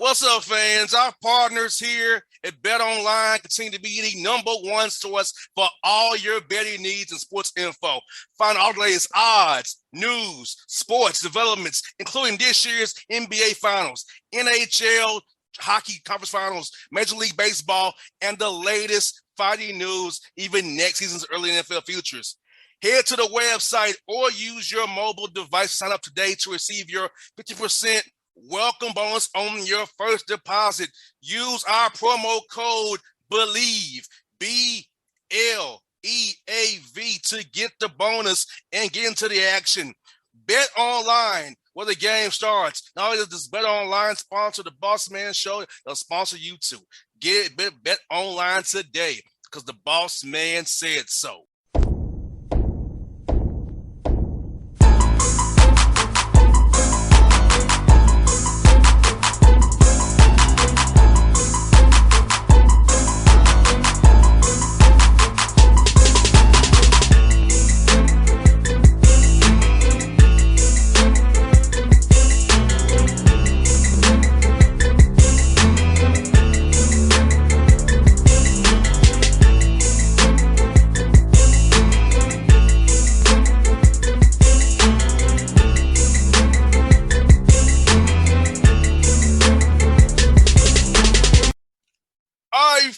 What's up, fans? Our partners here at Bet Online continue to be the number one source for all your betting needs and sports info. Find all the latest odds, news, sports developments, including this year's NBA Finals, NHL Hockey Conference Finals, Major League Baseball, and the latest fighting news, even next season's early NFL futures. Head to the website or use your mobile device to sign up today to receive your 50% welcome bonus on your first deposit. Use our promo code BELIEVE, BLEAV, to get the bonus and get into the action. Bet Online, where the game starts. Not only does this Bet Online sponsor the Bossman Show, they'll sponsor you too. Get it, Bet Online today, because the boss man said so.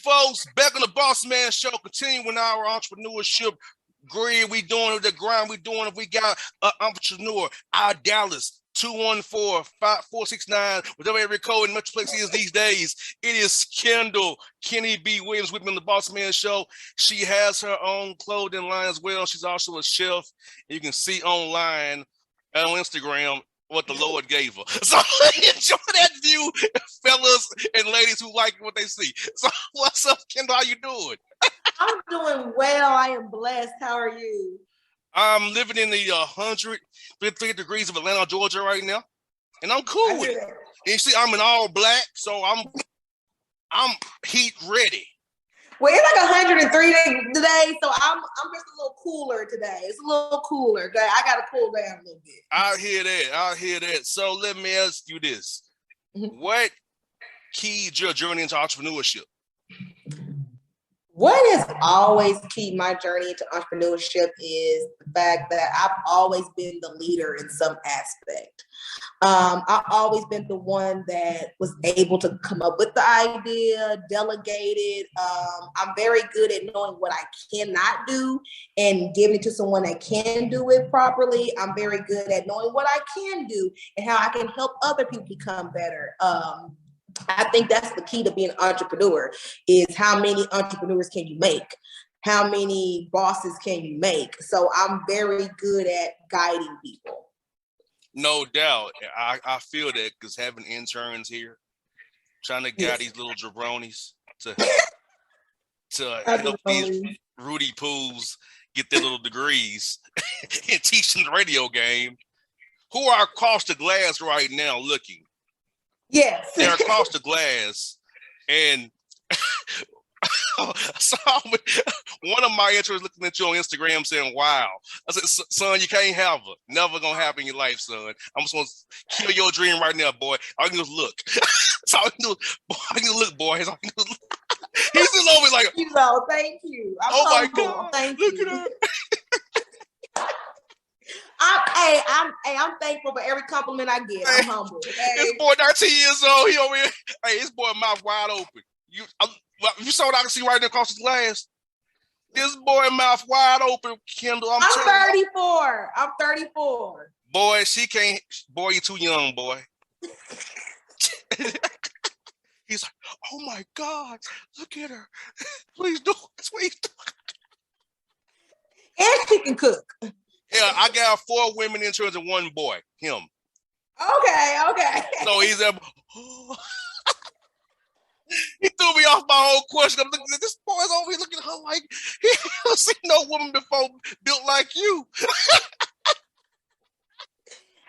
Folks, back on the Bossman Show, continuing our entrepreneurship grid. We doing the grind. We doing it. We got an entrepreneur, our Dallas 214-5469, whatever every code in Metroplex is these days. It is Kendall, Kennei B Williams with me on the Bossman Show. She has her own clothing line as well. She's also a chef. You can see online and on Instagram what the Lord gave her. So enjoy that view, fellas and ladies who like what they see. So what's up, Kendall? How you doing? I'm doing well. I am blessed. How are you? I'm living in the 153 degrees of Atlanta, Georgia right now, and I'm cool with it. And you see, I'm in all black, so I'm heat ready. Well, it's like 103 today, so I'm just a little cooler today. It's a little cooler. I got to cool down a little bit. I hear that. So let me ask you this. What keyed your journey into entrepreneurship? What has always keyed my journey into entrepreneurship is the fact that I've always been the leader in some aspect. I've always been the one that was able to come up with the idea, delegated. I'm very good at knowing what I cannot do and giving it to someone that can do it properly. I'm very good at knowing what I can do and how I can help other people become better. I think that's the key to being an entrepreneur is how many entrepreneurs can you make? How many bosses can you make? So I'm very good at guiding people. No doubt. I feel that because having interns here, trying to guide these little jabronis to help these Rudy Pools get their little degrees and teach them the radio game, who are across the glass right now looking. Yes. They're across the glass. And so one of my interns looking at you on Instagram saying, wow. I said, son, you can't have her. Never gonna happen in your life, son. I'm just gonna kill your dream right now, boy. All you can do is look. So all you can do, look, boy. All you can do is look. He's still always like, thank you. Oh my God. Thank look you. at her. I'm thankful for every compliment I get. I'm humble. Okay? This boy 19 years old. He over here. Hey, his boy mouth wide open. You saw what I can see right there across the glass. This boy mouth wide open, Kendall. I'm 34. I'm 34. Boy, she can't. Boy, you're too young, boy. He's like, oh my God, look at her. Please do it. Please do it. And she can cook. Yeah, I got 4 women interns and 1 boy. Him. Okay. So he's there. He threw me off my whole question. I'm looking at this boy's over here looking at her like he hasn't seen no woman before built like you.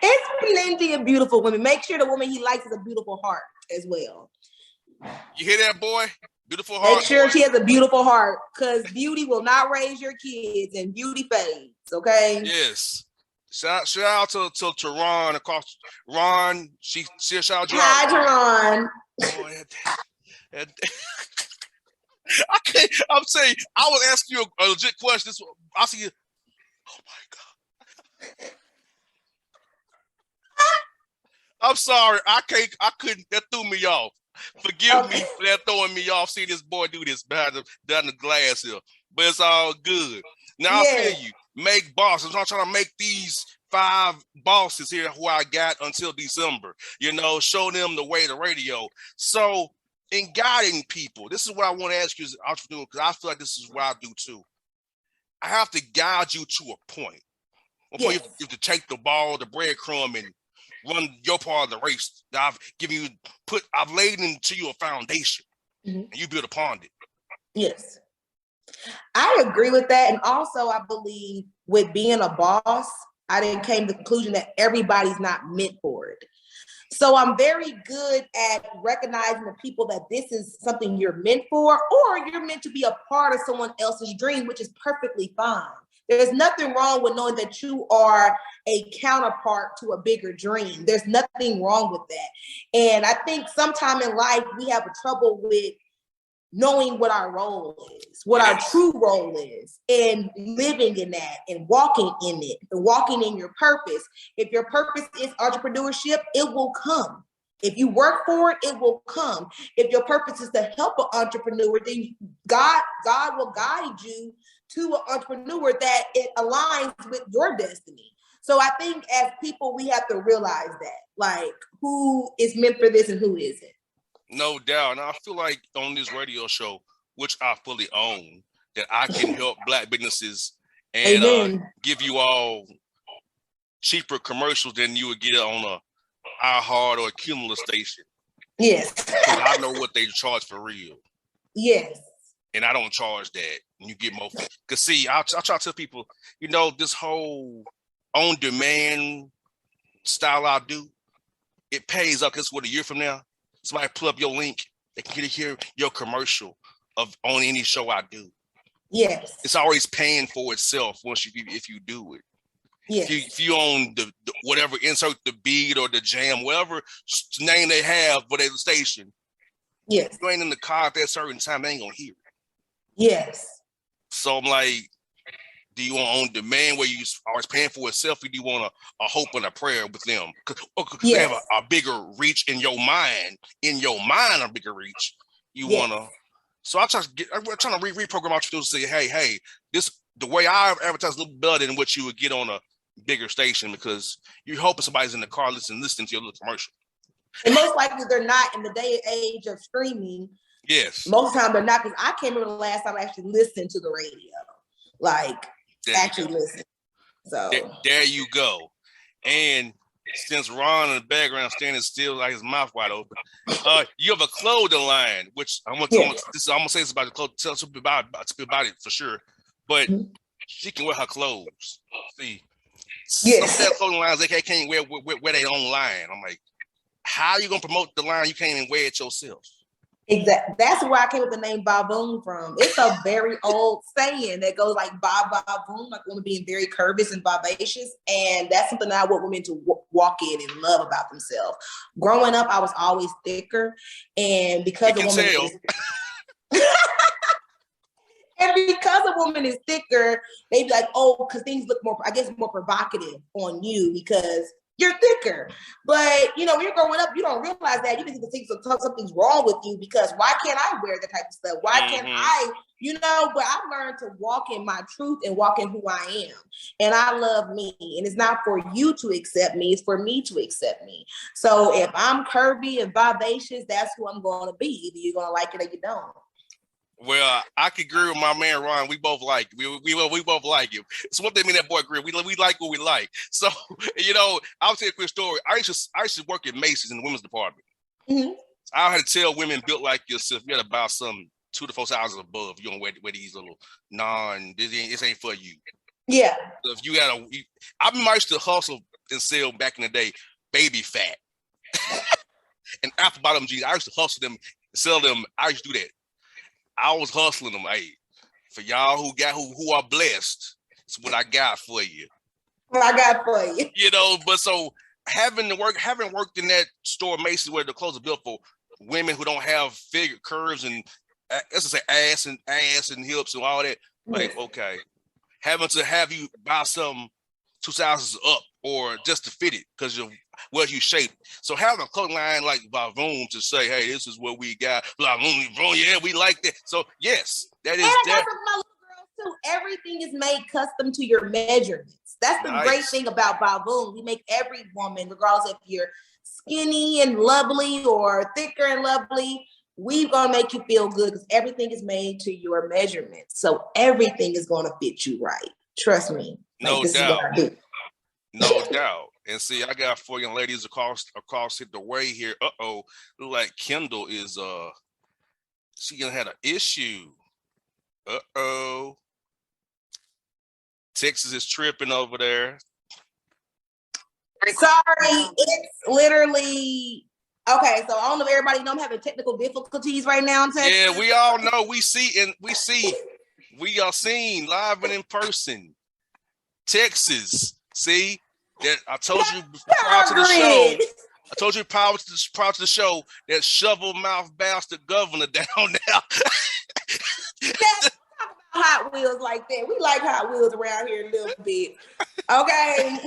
It's plenty of beautiful women. Make sure the woman he likes has a beautiful heart as well. You hear that, boy? Beautiful heart. Make sure boy. she has a beautiful heart, because beauty will not raise your kids and beauty fades. Okay. Yes. Shout out to Ron across. Ron, she shout out to Hi, Ron. Oh, I can't. I'm saying I was asking you a legit question. I see you. Oh my god. I'm sorry. I couldn't. That threw me off. Forgive me for that throwing me off. See this boy do this behind the glass here, but it's all good. Now I feel you. Make bosses. I'm trying to make these 5 bosses here who I got until December. Show them the way to radio. So in guiding people, this is what I want to ask you as an entrepreneur, because I feel like this is what I do too. I have to guide you to a point. You have to take the ball, the breadcrumb, and run your part of the race that I've laid into you a foundation, and you build upon it. Yes. I agree with that. And also I believe with being a boss, I then came to the conclusion that everybody's not meant for it. So I'm very good at recognizing the people that this is something you're meant for, or you're meant to be a part of someone else's dream, which is perfectly fine. There's nothing wrong with knowing that you are a counterpart to a bigger dream. There's nothing wrong with that. And I think sometime in life, we have a trouble with knowing what our role is, what our true role is, and living in that and walking in it and walking in your purpose. If your purpose is entrepreneurship, it will come. If you work for it, it will come. If your purpose is to help an entrepreneur, then God will guide you to an entrepreneur that it aligns with your destiny. So I think as people, we have to realize that, like, who is meant for this and who isn't. No doubt. And I feel like on this radio show, which I fully own, that I can help Black businesses and give you all cheaper commercials than you would get on a iHeart or a Cumulus station. Yes. I know what they charge for real. Yes. And I don't charge that. And you get more. Because see, I try to tell people, this whole on-demand style I do, it pays up. Because what, a year from now, somebody pull up your link, they can hear your commercial on any show I do. Yes. It's always paying for itself if you do it. Yes. If you own the whatever, insert the beat or the jam, whatever name they have for their station. Yes. If you ain't in the car at that certain time, they ain't gonna hear it. Yes. So I'm like, do you want on demand where you always paying for itself, or do you want a hope and a prayer with them? Because they have a bigger reach in your mind. In your mind, a bigger reach. You wanna. So I'm trying to reprogram entrepreneurs to say, hey, the way I advertise a little better than what you would get on a bigger station, because you're hoping somebody's in the car listening to your little commercial. And most likely they're not in the day and age of streaming. Yes. Most of the time they're not, because I can't remember the last time I actually listened to the radio. Like, actually listen. So there you go. And since Ron in the background standing still like his mouth wide open, you have a clothing line, which I'm gonna say it's about the clothes. Tell us about it for sure. But she can wear her clothes. See, some of that clothing lines they can't wear their own line. I'm like, how are you gonna promote the line you can't even wear it yourself? Exactly. That's where I came with the name Baboon from. It's a very old saying that goes like ba-ba-boom, like women being very curvous and vivacious. And that's something that I want women to walk in and love about themselves. Growing up, I was always thicker. And because a woman a woman is thicker, they be like, oh, because things look more provocative on you because you're thicker. But, when you're growing up, you don't realize that. You think something's wrong with you, because why can't I wear that type of stuff? Why can't I, but I've learned to walk in my truth and walk in who I am. And I love me. And it's not for you to accept me. It's for me to accept me. So if I'm curvy and vivacious, that's who I'm going to be. Either you're going to like it or you don't. Well, I could agree with my man Ron. We both like it. We both like him. So what they mean that boy agree. We like what we like. So I'll tell you a quick story. I used to work at Macy's in the women's department. Mm-hmm. I had to tell women built like yourself, you got to buy some 2 to 4 sizes above. You don't wear these little this ain't for you. Yeah. So if you got I used to hustle and sell back in the day baby fat and apple bottom jeans. I used to hustle them and sell them. I used to do that. I was hustling them. Hey, for y'all who are blessed, it's what I got for you. What I got for you. You know, but so having worked in that store, Macy's, where the clothes are built for women who don't have figure curves and let's say ass and hips and all that. Like, okay, having to have you buy some 2 sizes up or just to fit it because you're well you shaped. So having a clothing line like Vavoom to say, hey, this is what we got. Vavoom, yeah, we like that. So yes, that is that. My little girls too. Everything is made custom to your measurements. That's the great thing about Vavoom. We make every woman, regardless if you're skinny and lovely or thicker and lovely, we're gonna make you feel good because everything is made to your measurements. So everything is gonna fit you right. Trust me. No doubt. No doubt. And see, I got 4 young ladies across the way here. Look like Kendall is she gonna have an issue. Texas is tripping over there. Sorry, it's literally okay. So I don't know if everybody know I'm having technical difficulties right now in Texas. Yeah, we all know. We are seeing live and in person. Texas. See that I told you prior to the show. I told you prior to the show that shovel mouth bastard governor down there. Hot Wheels like that. We like Hot Wheels around here a little bit. Okay.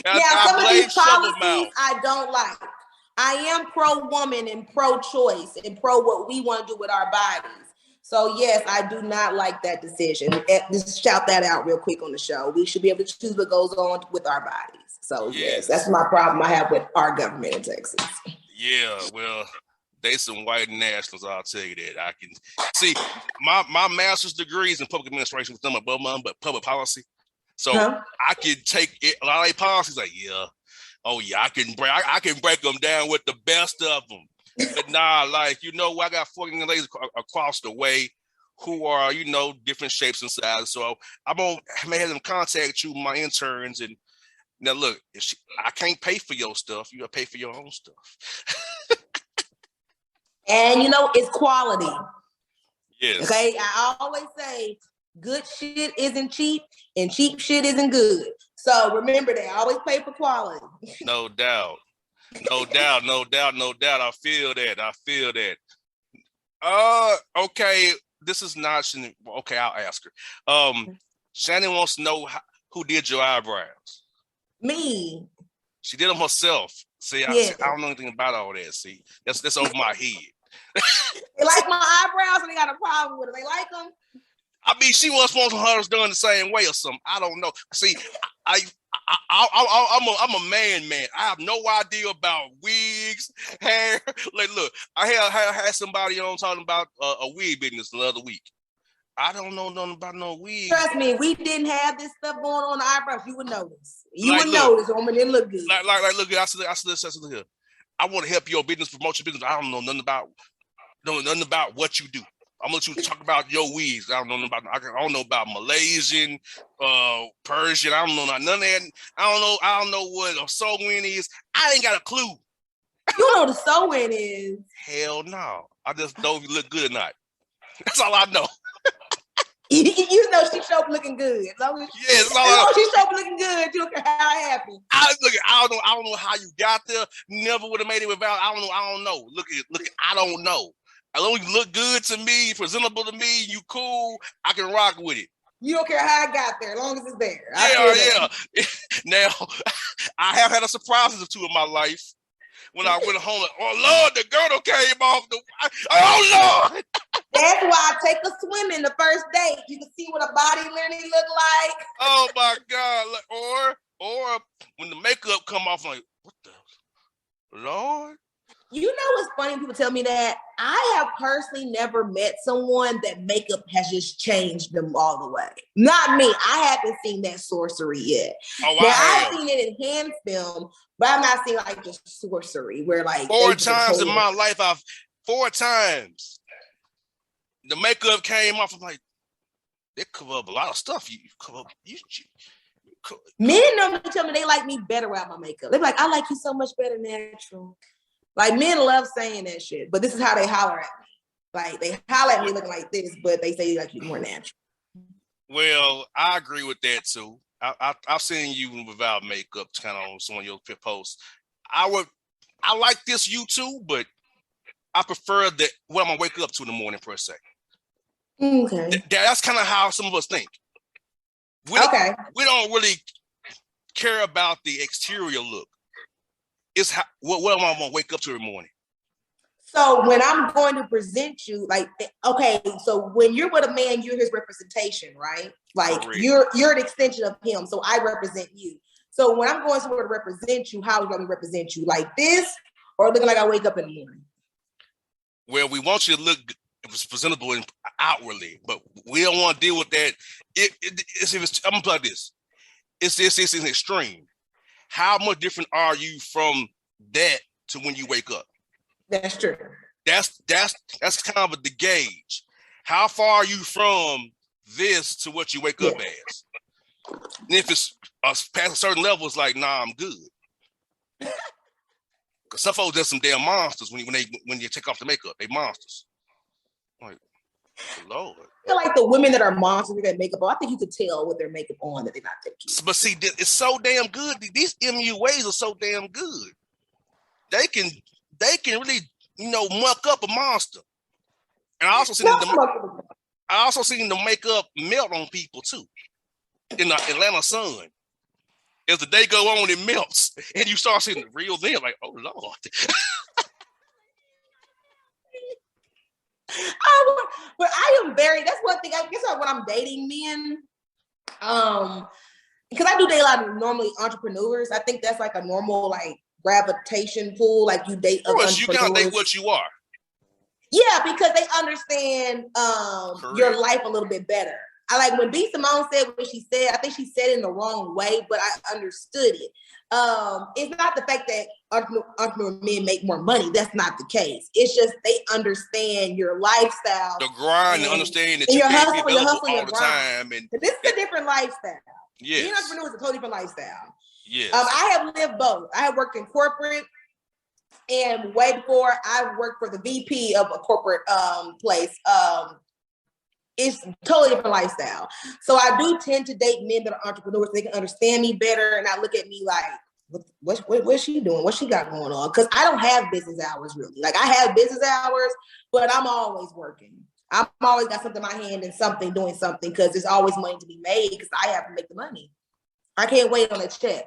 Now, some of these policies I don't like. I am pro-woman and pro-choice and pro what we want to do with our bodies. So, yes, I do not like that decision. Just shout that out real quick on the show. We should be able to choose what goes on with our bodies. So, yes, that's my problem I have with our government in Texas. Yeah, well, they some white nationals, I'll tell you that. I can see my master's degrees in public administration with them above mine, but public policy. So I can take it, a lot of their policies like, yeah, oh yeah, I can break them down with the best of them. But nah, like, you know, I got 4 young ladies across the way who are, you know, different shapes and sizes. So I'm gonna may have them contact you, my interns, and now look, I can't pay for your stuff. You gotta pay for your own stuff. And you know, it's quality. Yes. Okay. I always say good shit isn't cheap and cheap shit isn't good. So remember that. Always pay for quality. No doubt. No doubt. I feel that. Okay. This is not okay, I'll ask her. Shannon wants to know who did your eyebrows. Me. She did them herself. See, I don't know anything about all that. See, that's over my head. They like my eyebrows, and they got a problem with it. They like them. I mean, she was supposed to have hers done the same way or something. I don't know. See, I'm a man. I have no idea about wigs, hair. Like, look, I had somebody on talking about a wig business the other week. I don't know nothing about no wig. Trust me, we didn't have this stuff going on the eyebrows. You would notice. You would notice, woman. It look good. Like, look, I said, here. I want to help your business, promote your business. I don't know nothing about what you do. I'm gonna let you talk about your wigs. I don't know about Malaysian, Persian. I don't know none of that. I don't know what a sew-in is. I ain't got a clue. You know what a sew-in is? Hell no. I just know if you look good or not. That's all I know. You know she showed looking good. As long as she showed looking good, you look how happy. I don't know how you got there. Never would have made it without. I don't know. Look, I don't know. As long as you look good to me, presentable to me, you cool, I can rock with it. You don't care how I got there, as long as it's there. Yeah. Now, I have had a surprises or two in my life. When I went home, like, oh Lord, the girdle came off the. Oh Lord. That's why I take a swim in the first date. You can see what a body literally look like. Oh my God! Or when the makeup come off, I'm like, what the Lord? You know what's funny? People tell me that I have personally never met someone that makeup has just changed them all the way. Not me. I haven't seen that sorcery yet. Oh, I've seen it in hand film, but I've not seen like the sorcery where like 4 times in my life. 4 times the makeup came off. I'm like, they cover up a lot of stuff. You cover up. Men normally tell me they like me better without my makeup. They're like, I like you so much better natural. Like, men love saying that shit, but this is how they holler at me. Like, they holler at me looking like this, but they say like you more natural. Well, I agree with that too. I've seen you without makeup, kind of on some of your posts. I like this you too, but I prefer that what I'm gonna wake up to in the morning per se. Okay. That's kind of how some of us think. We don't really care about the exterior look. It's how what am I gonna wake up to every morning? So when I'm going to present you, like, okay, so when you're with a man, you're his representation, right? Like you're an extension of him. So I represent you. So when I'm going somewhere to represent you, how are we going to represent you? Like this, or looking like I wake up in the morning? Well, we want you to look presentable outwardly, but we don't want to deal with that. I'm gonna put this. It's an extreme. How much different are you from that to when you wake up? That's true. That's kind of the gauge. How far are you from this to what you wake up as? And if it's past a certain level, it's like, nah, I'm good. Because some folks are some damn monsters when you take off the makeup. They monsters. Like, Lord. I feel like the women that are monsters with their makeup on, I think you could tell with their makeup on that they're not that cute. But see, it's so damn good. These MUAs are so damn good. They can really, muck up a monster. And I also seen the makeup melt on people too. In the Atlanta sun. As the day go on, it melts. And you start seeing the real them, like, oh Lord. But I am that's one thing, I guess when I'm dating men, because I do date a lot of normally entrepreneurs. I think that's like a normal like gravitation pull, like you date other entrepreneurs. You gotta date what you are. Yeah, because they understand your life a little bit better. I like when B. Simone said what she said. I think she said it in the wrong way, but I understood it. It's not the fact that entrepreneur men make more money. That's not the case. It's just they understand your lifestyle, the grind, and understand that you can't be available all the time. And this is a different lifestyle. Yes. Being an entrepreneur is a totally different lifestyle. Yes. I have lived both. I have worked in corporate, and way before I worked for the VP of a corporate place. It's a totally different lifestyle. So I do tend to date men that are entrepreneurs. They can understand me better and not look at me like, what's she doing? What she got going on? Because I don't have business hours really. Like I have business hours, but I'm always working. I'm always got something in my hand and doing something because there's always money to be made because I have to make the money. I can't wait on a check.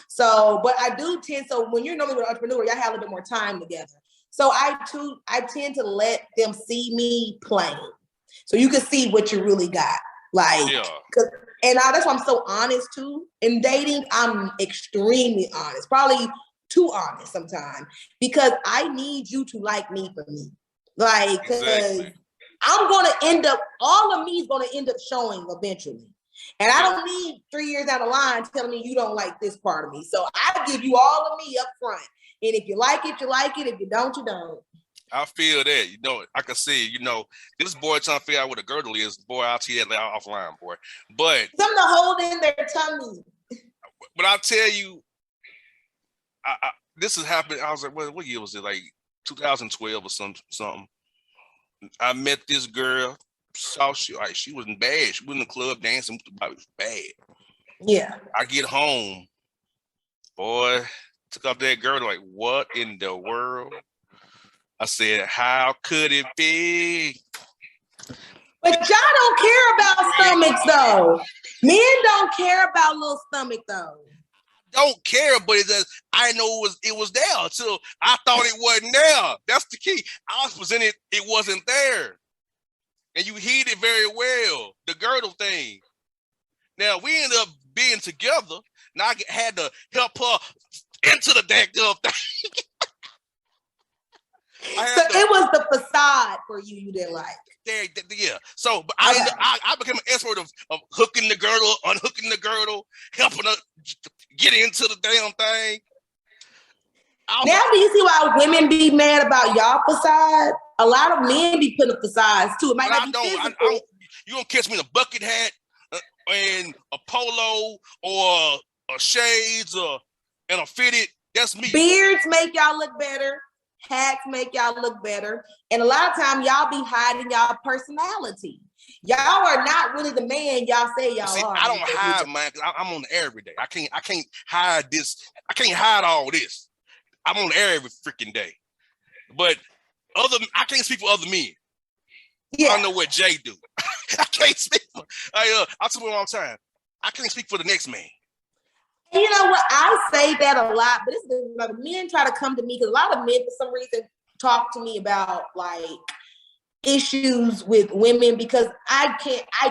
So, but I do tend, so when you're normally with an entrepreneur, y'all have a little bit more time together. So I tend to let them see me playing. So you can see what you really got. Like, and that's why I'm so honest too. In dating, I'm extremely honest, probably too honest sometimes, because I need you to like me for me. Like, because I'm going to end up, all of me is going to end up showing eventually. And I don't need 3 years down the line telling me you don't like this part of me. So I give you all of me up front. And if you like it, you like it. If you don't, you don't. I feel that, I can see, this boy trying to figure out what a girdle is. Boy, I'll tell you that offline, boy. But something to hold in their tummy. But I'll tell you, this has happened. I was like, what year was it? Like 2012 or something. I met this girl. Saw she wasn't bad. She was in the club dancing. It was bad. Yeah. I get home, boy. Took up that girl. Like, what in the world? I said, how could it be? But y'all don't care about stomachs, though. Men don't care about little stomach, though. Don't care, but I know it was there until I thought it wasn't there. That's the key. I was presented, it wasn't there. And you hid it very well, the girdle thing. Now, we ended up being together. Now I had to help her into the damn thing. It was the facade for you didn't like. Yeah. So but I became an expert of hooking the girdle, unhooking the girdle, helping her get into the damn thing. Now do you see why women be mad about y'all facade? A lot of men be putting up facades too. It might not be physical. You don't catch me in a bucket hat and a polo or a shades and a fitted. That's me. Beards make y'all look better. Hats make y'all look better. And a lot of time y'all be hiding y'all personality. Y'all are not really the man y'all say y'all See, are. I don't hide, man, because I'm on the air every day. I can't hide this. I can't hide all this. I'm on the air every freaking day. But I can't speak for other men. Yeah. I don't know what Jay do. I can't speak for. I tell you all the time. I can't speak for the next man. You know what? I say that a lot, but it's like men try to come to me because a lot of men, for some reason, talk to me about like issues with women because I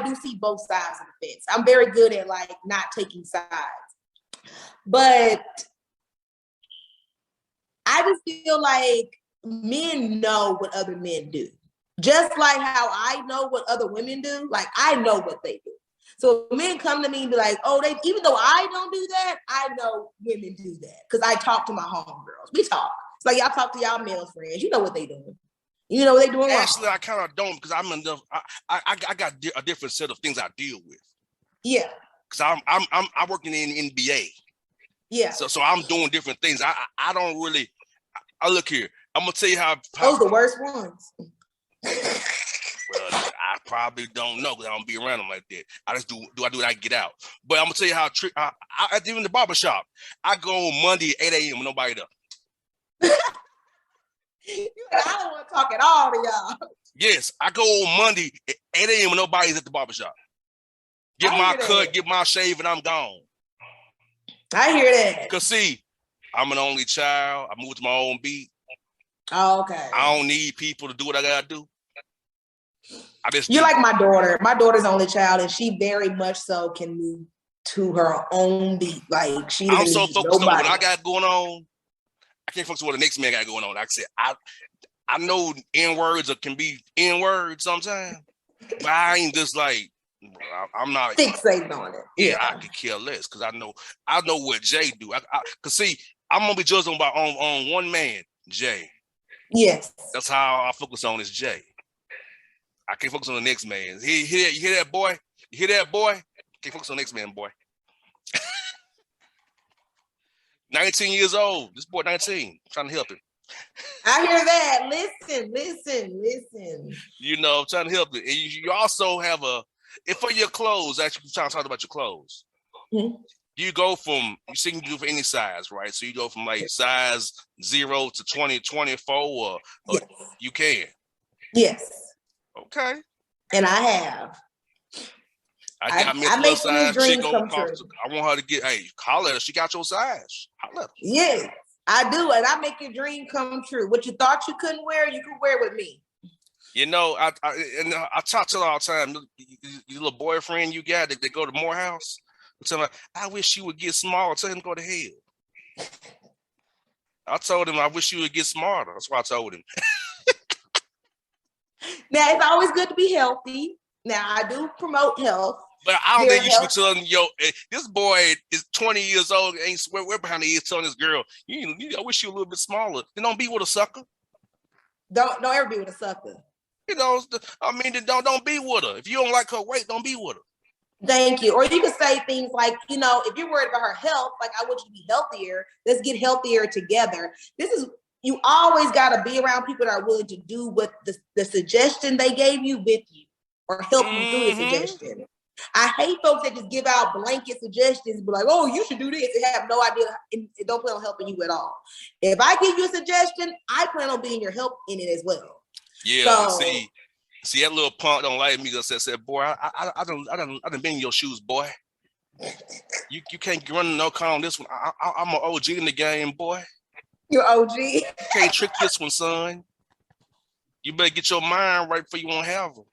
do see both sides of the fence. I'm very good at like not taking sides. But I just feel like men know what other men do. Just like how I know what other women do, like I know what they do. So men come to me and be like, oh, even though I don't do that, I know women do that. Because I talk to my homegirls. We talk. It's like y'all talk to y'all male friends. You know what they doing. You know what they doing. Actually, I kind of don't because I'm enough. I got a different set of things I deal with. Yeah. Because I'm working in NBA. Yeah. So I'm doing different things. I don't really. I look here. I'm gonna tell you how those the worst ones. Well, I probably don't know because I don't be around them like that. I just do it, I get out. But I'm gonna tell you how even the barber shop, I go on Monday at 8 a.m. with nobody there. I don't want to talk at all to y'all. Yes, I go on Monday at 8 a.m. when nobody's at the barber shop. Get my cut, get my shave, and I'm gone. I hear that. Because see, I'm an only child. I move to my own beat. Oh, okay. I don't need people to do what I gotta do. You're like my daughter. My daughter's only child, and she very much so can move to her own beat. Like she doesn't need focused nobody. on what I got going on. I can't focus on what the next man got going on. Like I said, I know N-words can be N-words sometimes, but I ain't just like I'm not fixated on it. Yeah, I could care less because I know what Jay do. Cause see, I'm gonna be judged on one man, Jay. Yes, that's how I focus on is Jay. I can't focus on the next man. You hear that, boy? You hear that, boy? Can't focus on the next man, boy. 19 years old. This boy 19. I'm trying to help him. I hear that. Listen. You know, I'm trying to help him. And you also have and for your clothes, actually, I'm trying to talk about your clothes. Mm-hmm. You go from, you see you do for any size, right? So you go from like size 0 to 20, 24, or yes. You can. Yes. Okay. And I have. I got me a plus size chick on I want her to get, hey, holler at her. She got your size. Holler at her. Yes, I do. And I make your dream come true. What you thought you couldn't wear, you can wear with me. You know, I talk to her all the time. Your little boyfriend you got that go to Morehouse. I tell him, I wish you would get smaller. Tell him to go to hell. I told him I wish you would get smarter. That's what I told him. Now, it's always good to be healthy. Now, I do promote health. But I don't think you should be telling, this boy is 20 years old, ain't swear behind the ears telling this girl, I wish you a little bit smaller. Then don't be with a sucker. Don't ever be with a sucker. Then don't be with her. If you don't like her weight, don't be with her. Thank you. Or you can say things like, if you're worried about her health, like I want you to be healthier, let's get healthier together. You always got to be around people that are willing to do what the suggestion they gave you with you or help you through the suggestion. I hate folks that just give out blanket suggestions, be like, oh, you should do this, and have no idea and don't plan on helping you at all. If I give you a suggestion, I plan on being your help in it as well. Yeah, see that little punk don't like me. Just said, boy, I done been in your shoes, boy. You can't run no call on this one. I'm an OG in the game, boy. You're OG. You can't trick this one, son. You better get your mind right before you won't have her.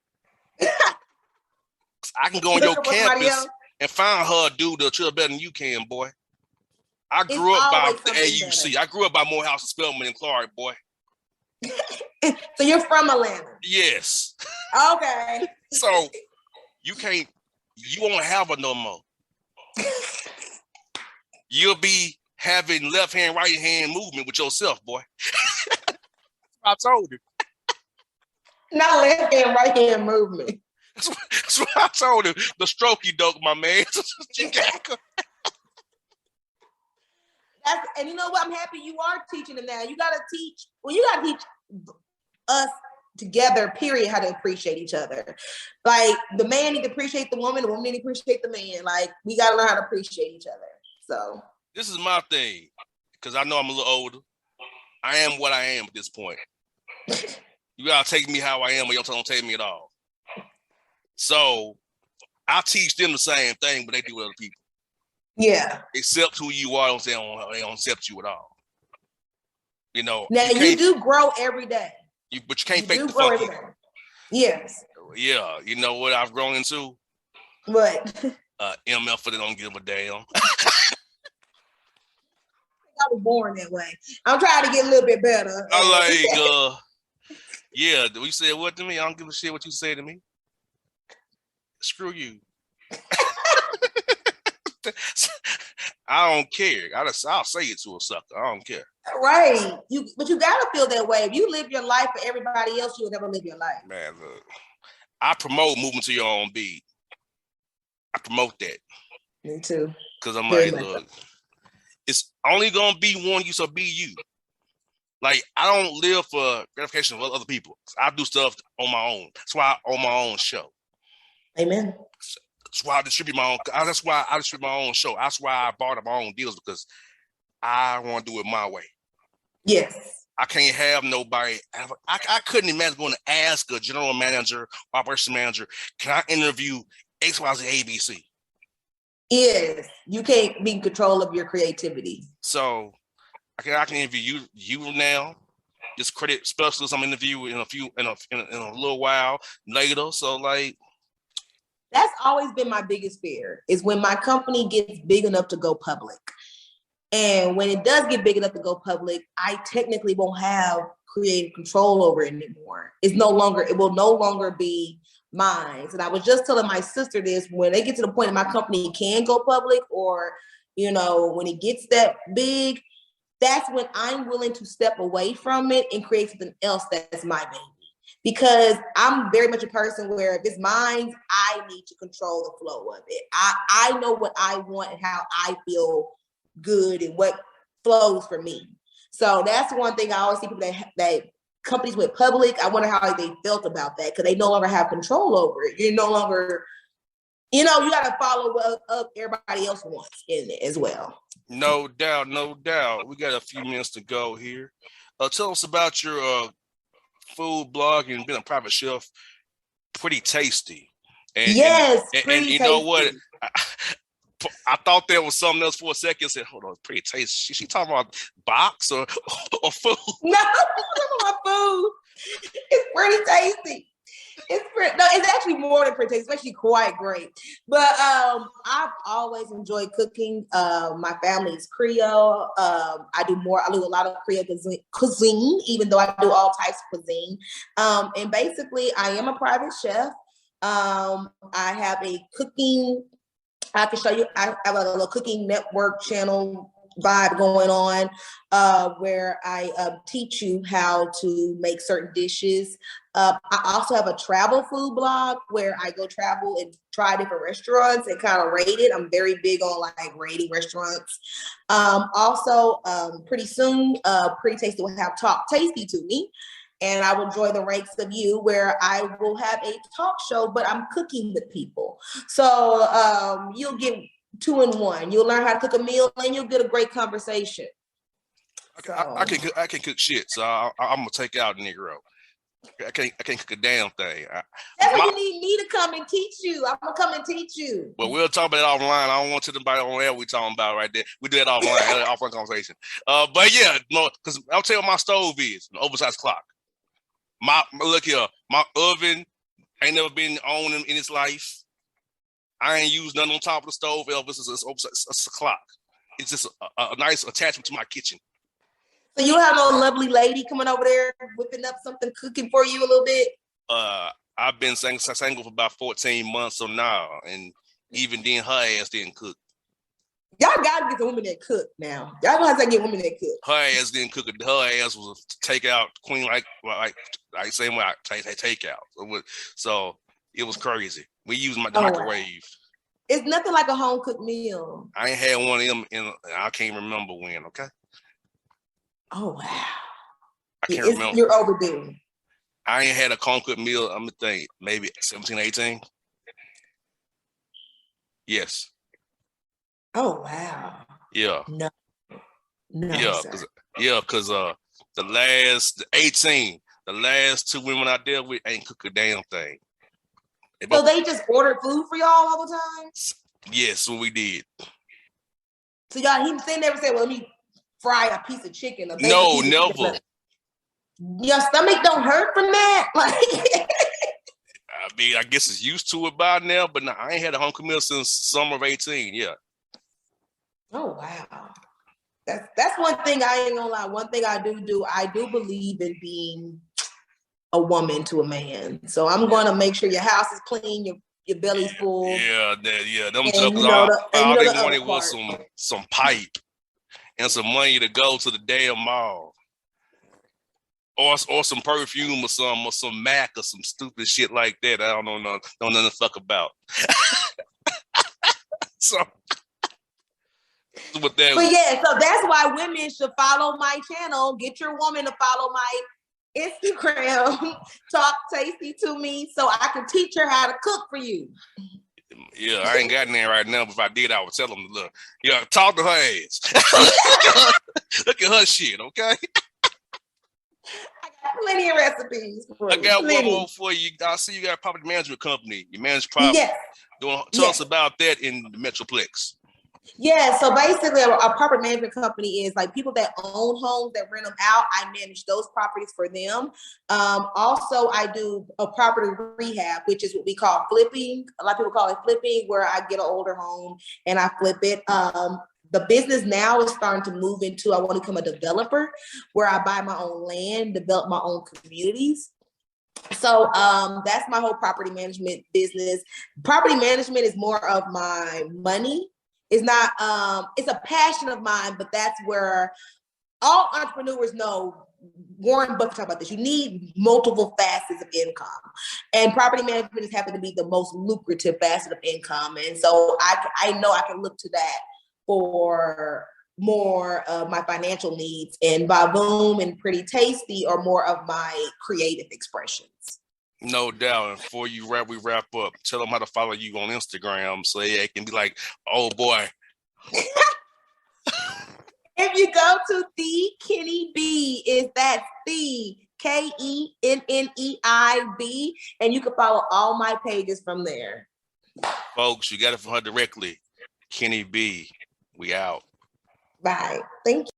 I can go on your campus and find her a dude that'll chill better than you can, boy. I grew up by the AUC. Better. I grew up by Morehouse and Spelman and Clark, boy. So you're from Atlanta? Yes. Okay. So you won't have her no more. You'll be having left hand, right hand movement with yourself, boy. I told you. Not left hand, right hand movement. That's what I told him. The strokey doke, my man. And you know what? I'm happy you are teaching them now. You gotta teach us together, period, how to appreciate each other. Like the man need to appreciate the woman need to appreciate the man. Like we gotta learn how to appreciate each other. So this is my thing, because I know I'm a little older. I am what I am at this point. You gotta take me how I am, or you don't take me at all. So I teach them the same thing, but they do with other people. Yeah. Accept who you are. They don't accept you at all. You know. Now you do grow every day. But you can't fake the fuck it. Yes. Yeah. You know what I've grown into? What? MF that don't give a damn. I was born that way. I'm trying to get a little bit better. Yeah, we said what to me? I don't give a shit what you say to me. Screw you. I don't care. I'll say it to a sucker. I don't care. Right. But you gotta feel that way. If you live your life for everybody else, you'll never live your life. Man, look. I promote moving to your own beat. I promote that. Me too. Because I'm like, look, it's only gonna be one you, so be you. Like, I don't live for gratification of other people. I do stuff on my own. That's why I own my own show. Amen. That's why I distribute my own. That's why I distribute my own show. That's why I bought my own deals, because I want to do it my way. Yes. I can't have nobody. I couldn't imagine going to ask a general manager, operation manager, can I interview XYZ ABC? Yes. You can't be in control of your creativity. So I can interview you now. Just credit specialist I'm interviewing in a little while later. So like, that's always been my biggest fear, is when my company gets big enough to go public. And when it does get big enough to go public, I technically won't have creative control over it anymore. It will no longer be mine. And I was just telling my sister this, when they get to the point that my company can go public, or, you know, when it gets that big, that's when I'm willing to step away from it and create something else that's my baby. Because I'm very much a person where if it's mine, I need to control the flow of it. I know what I want and how I feel good and what flows for me. So that's one thing I always see people that companies went public. I wonder how they felt about that, because they no longer have control over it. You're no longer, you got to follow what everybody else wants in it as well. No doubt, no doubt. We got a few minutes to go here. Tell us about your food blog and being a private chef. Pretty tasty. And, yes, and you know what? I thought there was something else for a second. I said, hold on, pretty tasty. She talking about box or food? No, I'm talking about food. It's pretty tasty. It's actually more than pretty tasty. It's actually quite great. But I've always enjoyed cooking. My family is Creole. I do a lot of Creole cuisine, even though I do all types of cuisine. And basically, I am a private chef. I have a cooking. I can show you. I have a little cooking network channel vibe going on, where I teach you how to make certain dishes. I also have a travel food blog where I go travel and try different restaurants and kind of rate it. I'm very big on like rating restaurants. Also, pretty soon, Pretty Tasty will have Talk Tasty to me. And I will join the ranks of you, where I will have a talk show, but I'm cooking with people. So you'll get 2 in 1. You'll learn how to cook a meal, and you'll get a great conversation. I can cook shit, so I'm gonna take out a Negro. I can't cook a damn thing. That's why you need me to come and teach you. I'm gonna come and teach you. But we'll talk about it offline. I don't want to anybody on air. We talking about right there. We do that offline, offline conversation. But yeah, no, because I'll tell you what my stove is, an oversized clock. Look here, my oven ain't never been on in its life. I ain't used nothing on top of the stove. It's a clock. It's just a nice attachment to my kitchen. So you have no lovely lady coming over there whipping up something, cooking for you a little bit? I've been single for about 14 months or now, and even then her ass didn't cook. Y'all gotta get the women that cook now. Y'all gonna have to get women that cook. Her ass didn't cook. Her ass was a takeout queen, like same way I takeout. So it was crazy. We used the microwave. It's nothing like a home cooked meal. I ain't had one of them I can't remember when. Okay. Oh wow. I can't remember. You're overdue. I ain't had a home cooked meal. I'm gonna think maybe 17, 18. Yes. Oh wow. Yeah. No, no, Yeah. sir. Cause the last 18, the last two women I dealt with ain't cook a damn thing. So they just ordered food for y'all all the time? Yes, what we did. So they never said, well, let me fry a piece of chicken. No, never. Your stomach don't hurt from that? Like I mean, I guess it's used to it by now, but no, I ain't had a home cooked meal since summer of 18. Yeah. Oh wow. That's one thing I ain't gonna lie. One thing I do believe in being a woman to a man. So I'm gonna make sure your house is clean, your belly's full. Yeah, them And jokers all they wanted was some pipe and some money to go to the damn mall. Or some perfume or some Mac or some stupid shit like that. I don't know nothing to fuck about. So with that. But yeah, so that's why women should follow my channel. Get your woman to follow my Instagram. Talk tasty to me so I can teach her how to cook for you. Yeah, I ain't got there right now, but if I did, I would tell them to look. Yeah, talk to her ass. Look at her shit, okay? I got plenty of recipes for you. I got one more for you. I see you got a property management company. You manage property. Yes. Tell us about that in the Metroplex. Yeah, so basically a property management company is like people that own homes that rent them out. I manage those properties for them. Also, I do a property rehab, which is what we call flipping. A lot of people call it flipping, where I get an older home and I flip it. The business now is starting to move into, I want to become a developer where I buy my own land, develop my own communities. So that's my whole property management business. Property management is more of my money. It's not, it's a passion of mine, but that's where all entrepreneurs know. Warren Buffett talked about this. You need multiple facets of income, and property management has happened to be the most lucrative facet of income. And so I know I can look to that for more of my financial needs, and Baboom and Pretty Tasty are more of my creative expressions. No doubt. And before we wrap up, tell them how to follow you on Instagram so it can be like, oh boy. If you go to the Kennei B, that's the KENNEIB, and you can follow all my pages from there. Folks, you got it from her directly. Kennei B, we out. Bye. Thank you.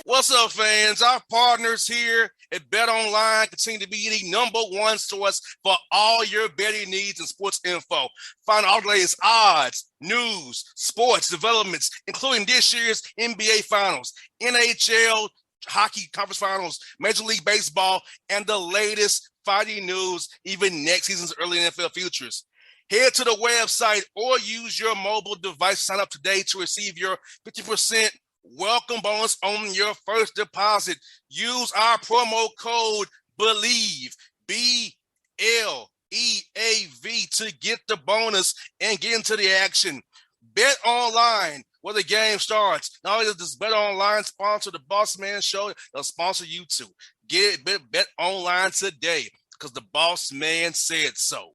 What's up, fans? Our partners here at Bet Online continue to be the #1 source for all your betting needs and sports info. Find all the latest odds, news, sports developments, including this year's NBA Finals, NHL Hockey Conference Finals, Major League Baseball, and the latest fighting news, even next season's early NFL futures. Head to the website or use your mobile device to sign up today to receive your 50% welcome bonus on your first deposit. Use our promo code BELIEVE, BLEAV, to get the bonus and get into the action. Bet Online, where the game starts. Not only does this Bet Online sponsor the Bossman Show, they'll sponsor you too. Bet Online today, because the boss man said so.